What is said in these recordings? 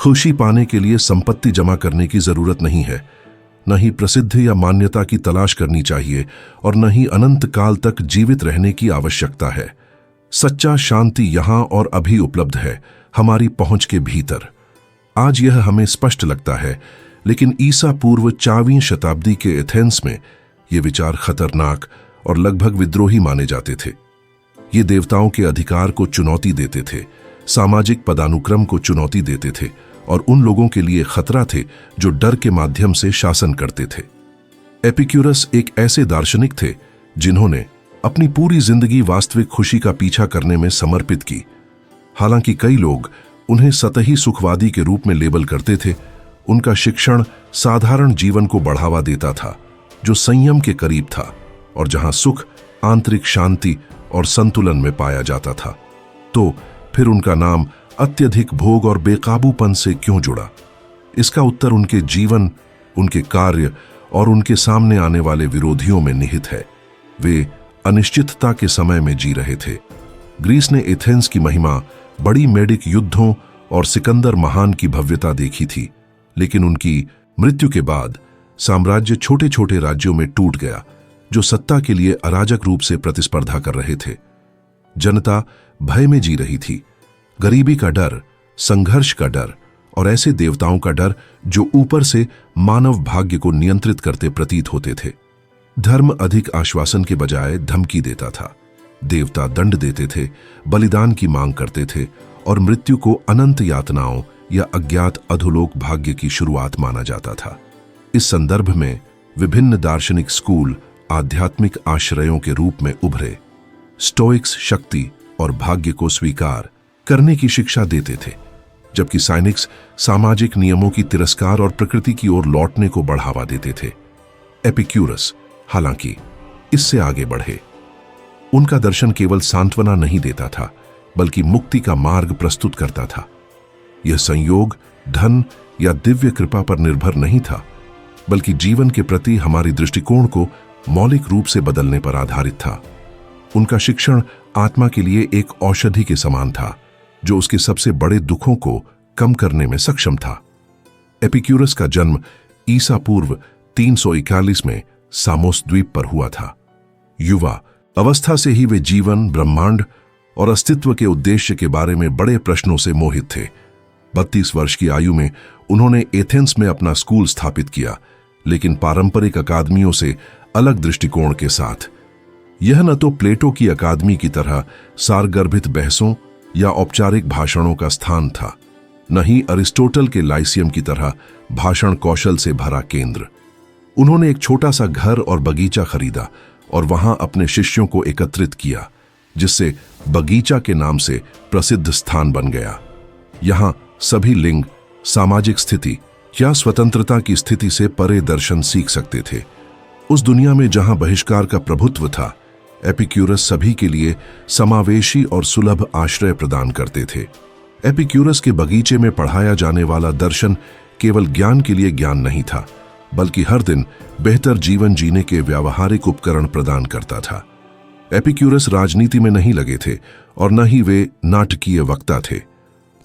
खुशी पाने के लिए संपत्ति जमा करने की जरूरत नहीं है, न ही प्रसिद्धि या मान्यता की तलाश करनी चाहिए और न ही अनंत काल तक जीवित रहने की आवश्यकता है। सच्चा शांति यहां और अभी उपलब्ध है, हमारी पहुंच के भीतर। आज यह हमें स्पष्ट लगता है, लेकिन ईसा पूर्व 4वीं शताब्दी के एथेंस में ये विचार खतरनाक और लगभग विद्रोही माने जाते थे। ये देवताओं के अधिकार को चुनौती देते थे, सामाजिक पदानुक्रम को चुनौती देते थे और उन लोगों के लिए खतरा थे जो डर के माध्यम से शासन करते थे। एपिक्यूरस एक ऐसे दार्शनिक थे जिन्होंने अपनी पूरी जिंदगी वास्तविक खुशी का पीछा करने में समर्पित की। हालांकि कई लोग उन्हें सतही सुखवादी के रूप में लेबल करते थे, उनका शिक्षण साधारण जीवन को बढ़ावा देता था जो संयम के करीब था और जहां सुख आंतरिक शांति और संतुलन में पाया जाता था। तो फिर उनका नाम अत्यधिक भोग और बेकाबूपन से क्यों जुड़ा? इसका उत्तर उनके जीवन, उनके कार्य और उनके सामने आने वाले विरोधियों में निहित है। वे अनिश्चितता के समय में जी रहे थे। ग्रीस ने एथेंस की महिमा, बड़ी मेडिक युद्धों और सिकंदर महान की भव्यता देखी थी, लेकिन उनकी मृत्यु के बाद साम्राज्य छोटे छोटे राज्यों में टूट गया जो सत्ता के लिए अराजक रूप से प्रतिस्पर्धा कर रहे थे। जनता भय में जी रही थी, गरीबी का डर, संघर्ष का डर और ऐसे देवताओं का डर जो ऊपर से मानव भाग्य को नियंत्रित करते प्रतीत होते थे। धर्म अधिक आश्वासन के बजाय धमकी देता था, देवता दंड देते थे, बलिदान की मांग करते थे और मृत्यु को अनंत यातनाओं या अज्ञात अधोलोक भाग्य की शुरुआत माना जाता था। इस संदर्भ में विभिन्न दार्शनिक स्कूल आध्यात्मिक आश्रयों के रूप में उभरे। स्टोइक्स शक्ति और भाग्य को स्वीकार करने की शिक्षा देते थे, जबकि साइनिक्स सामाजिक नियमों की तिरस्कार और प्रकृति की ओर लौटने को बढ़ावा देते थे। एपिक्यूरस हालांकि इससे आगे बढ़े। उनका दर्शन केवल सांत्वना नहीं देता था, बल्कि मुक्ति का मार्ग प्रस्तुत करता था। यह संयोग धन या दिव्य कृपा पर निर्भर नहीं था, बल्कि जीवन के प्रति हमारी दृष्टिकोण को मौलिक रूप से बदलने पर आधारित था। उनका शिक्षण आत्मा के लिए एक औषधि के समान था, जो उसके सबसे बड़े दुखों को कम करने में सक्षम था। एपिक्यूरस का जन्म ईसा पूर्व 341 में सामोस द्वीप पर हुआ था। युवा अवस्था से ही वे जीवन, ब्रह्मांड और अस्तित्व के उद्देश्य के बारे में बड़े प्रश्नों से मोहित थे। 32 वर्ष की आयु में उन्होंने एथेंस में अपना स्कूल स्थापित किया, लेकिन पारंपरिक अकादमियों से अलग दृष्टिकोण के साथ। यह न तो प्लेटो की अकादमी की तरह सारगर्भित बहसों या औपचारिक भाषणों का स्थान था, न ही अरिस्टोटल के लाइसियम की तरह भाषण कौशल से भरा केंद्र। उन्होंने एक छोटा सा घर और बगीचा खरीदा और वहां अपने शिष्यों को एकत्रित किया, जिससे बगीचा के नाम से प्रसिद्ध स्थान बन गया। यहां सभी लिंग, सामाजिक स्थिति या स्वतंत्रता की स्थिति से परे दर्शन सीख सकते थे। उस दुनिया में जहां बहिष्कार का प्रभुत्व था, एपिक्यूरस सभी के लिए समावेशी और सुलभ आश्रय प्रदान करते थे। एपिक्यूरस के बगीचे में पढ़ाया जाने वाला दर्शन केवल ज्ञान के लिए ज्ञान नहीं था, बल्कि हर दिन बेहतर जीवन जीने के व्यावहारिक उपकरण प्रदान करता था। एपिक्यूरस राजनीति में नहीं लगे थे और न ही वे नाटकीय वक्ता थे।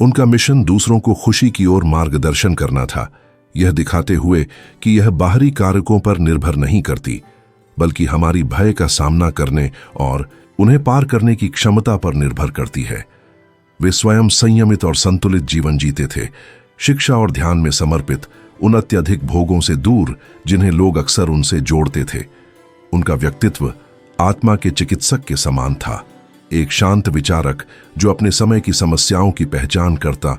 उनका मिशन दूसरों को खुशी की ओर मार्गदर्शन करना था, यह दिखाते हुए कि यह बाहरी कारकों पर निर्भर नहीं करती, बल्कि हमारी भय का सामना करने और उन्हें पार करने की क्षमता पर निर्भर करती है। वे स्वयं संयमित और संतुलित जीवन जीते थे, शिक्षा और ध्यान में समर्पित, उन अत्यधिक भोगों से दूर जिन्हें लोग अक्सर उनसे जोड़ते थे। उनका व्यक्तित्व आत्मा के चिकित्सक के समान था, एक शांत विचारक जो अपने समय की समस्याओं की पहचान करता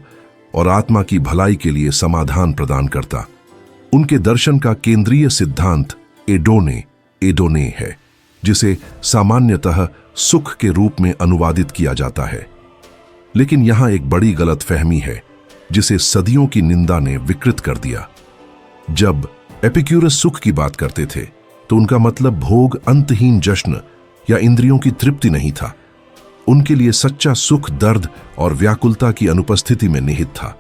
और आत्मा की भलाई के लिए समाधान प्रदान करता। उनके दर्शन का केंद्रीय सिद्धांत एडोने है, जिसे सामान्यतः सुख के रूप में अनुवादित किया जाता है। लेकिन यहां एक बड़ी गलतफहमी है जिसे सदियों की निंदा ने विकृत कर दिया। जब एपिक्यूरस सुख की बात करते थे तो उनका मतलब भोग, अंतहीन जश्न या इंद्रियों की तृप्ति नहीं था। उनके लिए सच्चा सुख दर्द और व्याकुलता की अनुपस्थिति में निहित था।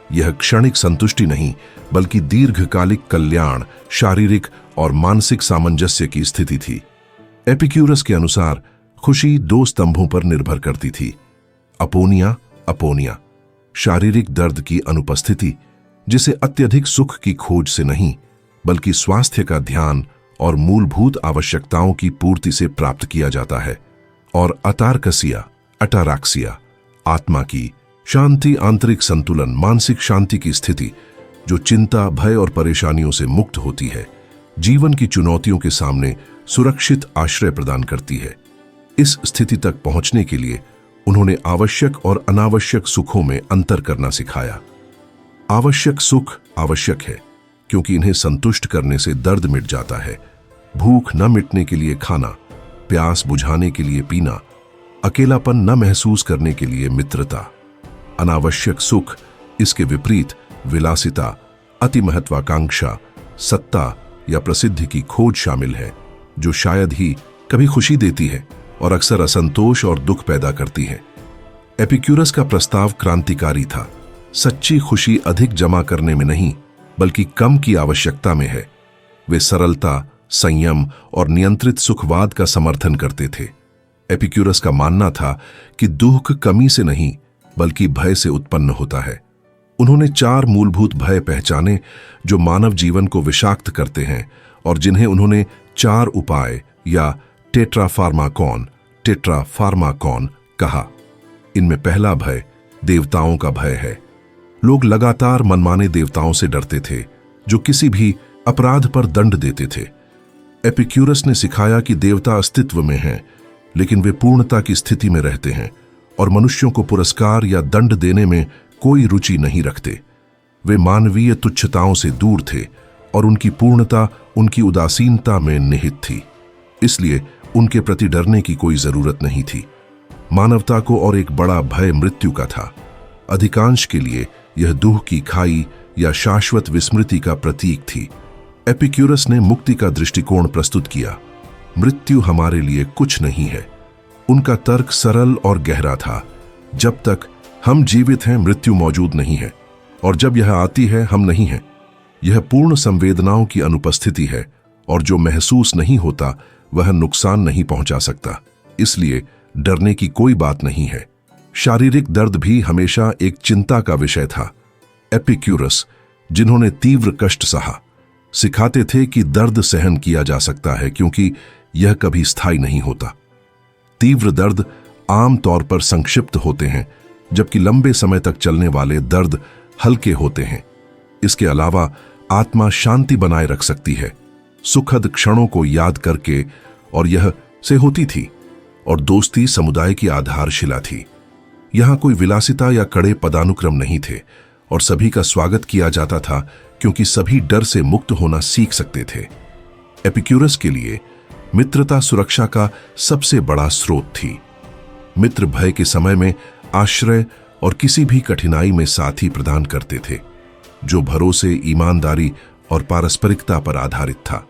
यह क्षणिक संतुष्टि नहीं, बल्कि दीर्घकालिक कल्याण, शारीरिक और मानसिक सामंजस्य की स्थिति थी। एपिक्यूरस के अनुसार खुशी 2 स्तंभों पर निर्भर करती थी, अपोनिया शारीरिक दर्द की अनुपस्थिति, जिसे अत्यधिक सुख की खोज से नहीं बल्कि स्वास्थ्य का ध्यान और मूलभूत आवश्यकताओं की पूर्ति से प्राप्त किया जाता है। और अतारकसिया, अटाराक्सिया, आत्मा की शांति, आंतरिक संतुलन, मानसिक शांति की स्थिति जो चिंता, भय और परेशानियों से मुक्त होती है, जीवन की चुनौतियों के सामने सुरक्षित आश्रय प्रदान करती है। इस स्थिति तक पहुंचने के लिए उन्होंने आवश्यक और अनावश्यक सुखों में अंतर करना सिखाया। आवश्यक सुख आवश्यक है क्योंकि इन्हें संतुष्ट करने से दर्द मिट जाता है। भूख न मिटने के लिए खाना, प्यास बुझाने के लिए पीना, अकेलापन न महसूस करने के लिए मित्रता। अनावश्यक सुख, इसके विपरीत विलासिता, अति महत्वाकांक्षा, सत्ता या प्रसिद्धि की खोज शामिल है, जो शायद ही कभी खुशी देती है और अक्सर असंतोष और दुख पैदा करती है। एपिक्यूरस का प्रस्ताव क्रांतिकारी था। सच्ची खुशी अधिक जमा करने में नहीं बल्कि कम की आवश्यकता में है। वे सरलता, संयम और नियंत्रित सुखवाद का समर्थन करते थे। एपिक्यूरस का मानना था कि दुख कमी से नहीं बल्कि भय से उत्पन्न होता है। उन्होंने 4 मूलभूत भय पहचाने जो मानव जीवन को विषाक्त करते हैं और जिन्हें उन्होंने 4 उपाय या टेट्राफार्माकॉन कहा। इनमें पहला भय देवताओं का भय है। लोग लगातार मनमाने देवताओं से डरते थे जो किसी भी अपराध पर दंड देते थे। एपिक्यूरस ने सिखाया कि देवता अस्तित्व में हैं, लेकिन वे पूर्णता की स्थिति में रहते हैं और मनुष्यों को पुरस्कार या दंड देने में कोई रुचि नहीं रखते। वे मानवीय तुच्छताओं से दूर थे और उनकी पूर्णता उनकी उदासीनता में निहित थी। इसलिए उनके प्रति डरने की कोई जरूरत नहीं थी। मानवता को और एक बड़ा भय मृत्यु का था। अधिकांश के लिए यह दुख की खाई या शाश्वत विस्मृति का प्रतीक थी। एपिक्यूरस ने मुक्ति का दृष्टिकोण प्रस्तुत किया। मृत्यु हमारे लिए कुछ नहीं है। उनका तर्क सरल और गहरा था। जब तक हम जीवित हैं, मृत्यु मौजूद नहीं है, और जब यह आती है, हम नहीं हैं। यह पूर्ण संवेदनाओं की अनुपस्थिति है, और जो महसूस नहीं होता वह नुकसान नहीं पहुंचा सकता। इसलिए डरने की कोई बात नहीं है। शारीरिक दर्द भी हमेशा एक चिंता का विषय था। एपिक्यूरस, जिन्होंने तीव्र कष्ट सहा, सिखाते थे कि दर्द सहन किया जा सकता है क्योंकि यह कभी स्थायी नहीं होता। तीव्र दर्द आम तौर पर संक्षिप्त होते हैं, जबकि लंबे समय तक चलने वाले दर्द हल्के होते हैं। इसके अलावा आत्मा शांति बनाए रख सकती है, सुखद क्षणों को याद करके, और यह से होती थी, और दोस्ती समुदाय की आधारशिला थी। यहां कोई विलासिता या कड़े पदानुक्रम नहीं थे, और सभी का स्वागत किया जाता था क्योंकि सभी डर से मुक्त होना सीख सकते थे। एपिक्यूरस के लिए मित्रता सुरक्षा का सबसे बड़ा स्रोत थी। मित्र भय के समय में आश्रय और किसी भी कठिनाई में साथी प्रदान करते थे, जो भरोसे, ईमानदारी और पारस्परिकता पर आधारित था।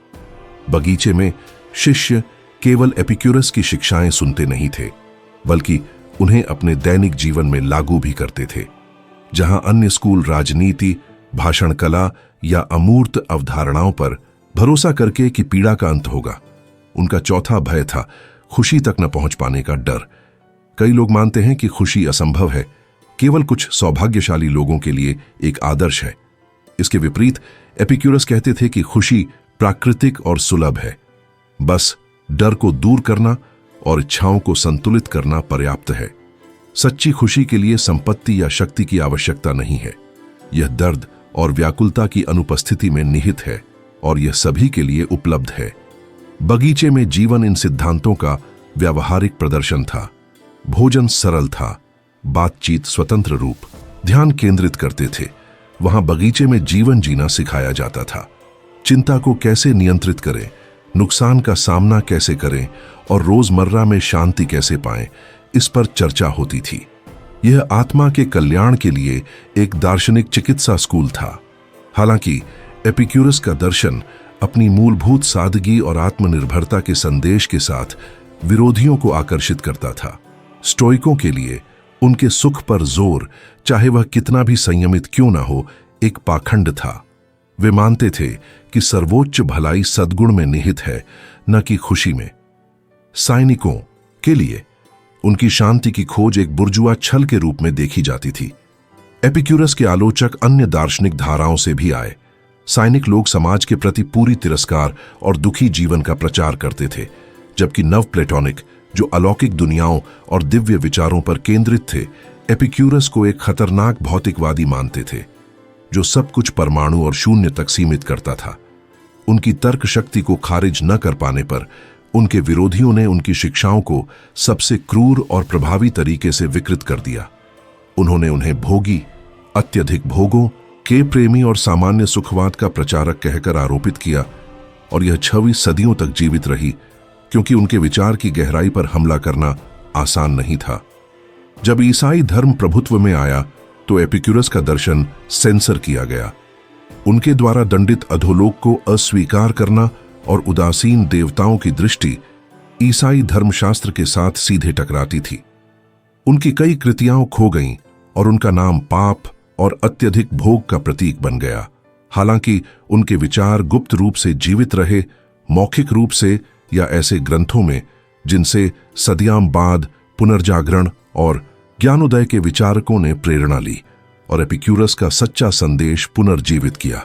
बगीचे में शिष्य केवल एपिक्यूरस की शिक्षाएं सुनते नहीं थे, बल्कि उन्हें अपने दैनिक जीवन में लागू भी करते थे। जहां अन्य स्कूल राजनीति, भाषण कला या अमूर्त अवधारणाओं पर भरोसा करके कि पीड़ा का अंत होगा, उनका चौथा भय था खुशी तक न पहुंच पाने का डर। कई लोग मानते हैं कि खुशी असंभव है, केवल कुछ सौभाग्यशाली लोगों के लिए एक आदर्श है। इसके विपरीत एपिक्यूरस कहते थे कि खुशी प्राकृतिक और सुलभ है। बस डर को दूर करना और इच्छाओं को संतुलित करना पर्याप्त है। सच्ची खुशी के लिए संपत्ति या शक्ति की आवश्यकता नहीं है। यह दर्द और व्याकुलता की अनुपस्थिति में निहित है, और यह सभी के लिए उपलब्ध है। बगीचे में जीवन इन सिद्धांतों का व्यावहारिक प्रदर्शन था। भोजन सरल था, बातचीत स्वतंत्र रूप, ध्यान केंद्रित करते थे। वहां बगीचे में जीवन जीना सिखाया जाता था। चिंता को कैसे नियंत्रित करें, नुकसान का सामना कैसे करें और रोजमर्रा में शांति कैसे पाएं, इस पर चर्चा होती थी। यह आत्मा के कल्याण के लिए एक दार्शनिक चिकित्सा स्कूल था। हालांकि एपिक्यूरस का दर्शन अपनी मूलभूत सादगी और आत्मनिर्भरता के संदेश के साथ विरोधियों को आकर्षित करता था। स्टोइकों के लिए उनके सुख पर जोर, चाहे वह कितना भी संयमित क्यों ना हो, एक पाखंड था। वे मानते थे कि सर्वोच्च भलाई सद्गुण में निहित है, न कि खुशी में। साइनिकों के लिए उनकी शांति की खोज एक बुर्जुआ छल के रूप में देखी जाती थी। एपिक्यूरस के आलोचक अन्य दार्शनिक धाराओं से भी आए। साइनिक लोग समाज के प्रति पूरी तिरस्कार और दुखी जीवन का प्रचार करते थे, जबकि नव प्लेटोनिक, जो अलौकिक दुनियाओं और दिव्य विचारों पर केंद्रित थे, एपिक्यूरस को एक खतरनाक भौतिकवादी मानते थे जो सब कुछ परमाणु और शून्य तक सीमित करता था। उनकी तर्क शक्ति को खारिज न कर पाने पर उनके विरोधियों ने उनकी शिक्षाओं को सबसे क्रूर और प्रभावी तरीके से विकृत कर दिया। उन्होंने उन्हें भोगी, अत्यधिक भोगों के प्रेमी और सामान्य सुखवाद का प्रचारक कहकर आरोपित किया, और यह 6वीं सदियों तक जीवित रही, क्योंकि उनके विचार की गहराई पर हमला करना आसान नहीं था। जब ईसाई धर्म प्रभुत्व में आया तो एपिक्यूरस का दर्शन सेंसर किया गया। उनके द्वारा दंडित अधोलोक को अस्वीकार करना और उदासीन देवताओं की दृष्टि ईसाई धर्मशास्त्र के साथ सीधे टकराती थी। उनकी कई कृतियां खो गईं और उनका नाम पाप और अत्यधिक भोग का प्रतीक बन गया। हालांकि उनके विचार गुप्त रूप से जीवित रहे, मौखिक रूप से या ऐसे ग्रंथों में जिनसे सदियां बाद पुनर्जागरण और ज्ञानोदय के विचारकों ने प्रेरणा ली और एपिक्यूरस का सच्चा संदेश पुनर्जीवित किया।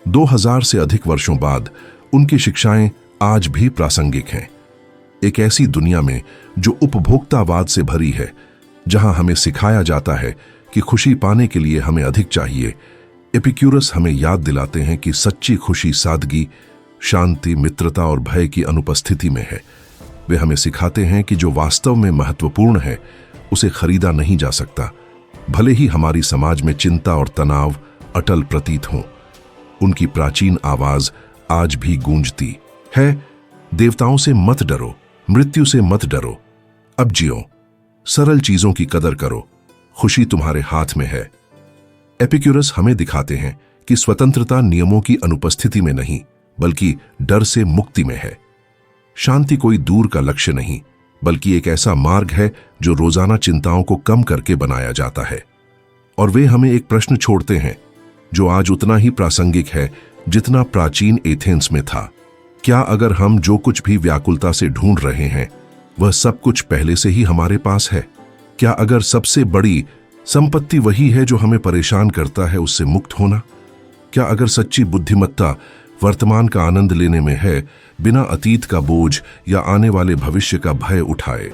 2000 से अधिक वर्षों बाद उनकी शिक्षाएं आज भी प्रासंगिक हैं। एक ऐसी दुनिया में जो उपभोक्तावाद से भरी है, जहां हमें सिखाया जाता है कि खुशी पाने के लिए हमें अधिक चाहिए, एपिक्यूरस हमें याद दिलाते हैं कि सच्ची खुशी सादगी, शांति, मित्रता और भय की अनुपस्थिति में है। वे हमें सिखाते हैं कि जो वास्तव में महत्वपूर्ण है उसे खरीदा नहीं जा सकता, भले ही हमारी समाज में चिंता और तनाव अटल प्रतीत हों। उनकी प्राचीन आवाज आज भी गूंजती है, देवताओं से मत डरो, मृत्यु से मत डरो, अब जियो, सरल चीजों की कदर करो, खुशी तुम्हारे हाथ में है। एपिक्यूरस हमें दिखाते हैं कि स्वतंत्रता नियमों की अनुपस्थिति में नहीं, बल्कि डर से मुक्ति में है। शांति कोई दूर का लक्ष्य नहीं, बल्कि एक ऐसा मार्ग है जो रोजाना चिंताओं को कम करके बनाया जाता है। और वे हमें एक प्रश्न छोड़ते हैं जो आज उतना ही प्रासंगिक है जितना प्राचीन एथेंस में था। क्या अगर हम जो कुछ भी व्याकुलता से ढूंढ रहे हैं वह सब कुछ पहले से ही हमारे पास है? क्या अगर सबसे बड़ी संपत्ति वही है जो हमें परेशान करता है उससे मुक्त होना? क्या अगर सच्ची बुद्धिमत्ता वर्तमान का आनंद लेने में है, बिना अतीत का बोझ या आने वाले भविष्य का भय उठाए?